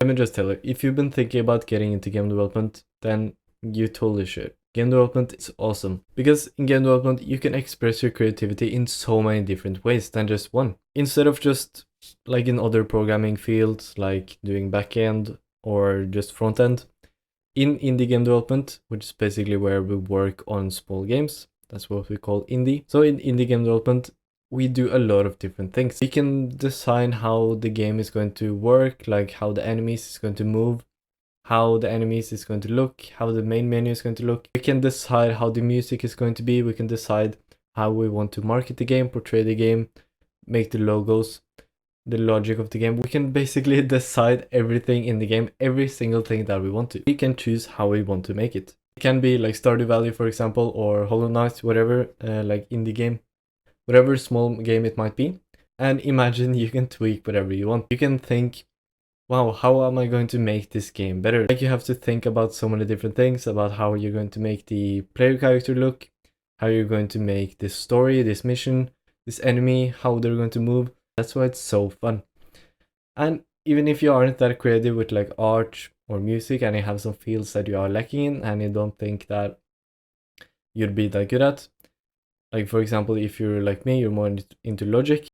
Let me just tell you, if you've been thinking about getting into game development, then you totally should. Game development is awesome because in game development you can express your creativity in so many different ways than just one. Instead of just like in other programming fields like doing backend or just front end, in indie game development, which is basically where we work on small games, that's what we call indie. So in indie game development, we do a lot of different things. We can design how the game is going to work, like how the enemies is going to move, how the enemies is going to look, how the main menu is going to look. We can decide how the music is going to be. We can decide how we want to market the game, portray the game, make the logos, the logic of the game. We can basically decide everything in the game, every single thing that we want to. We can choose how we want to make it. It can be like Stardew Valley, for example, or Hollow Knight, whatever, like indie game, whatever small game it might be. And imagine you can tweak whatever you want. You can think, wow, how am I going to make this game better? Like you have to think about so many different things about how you're going to make the player character look, how you're going to make this story, this mission, this enemy, how they're going to move. That's why it's so fun. And even if you aren't that creative with like art or music and you have some fields that you are lacking in and you don't think that you'd be that good at, like for example, if you're like me, you're more into logic,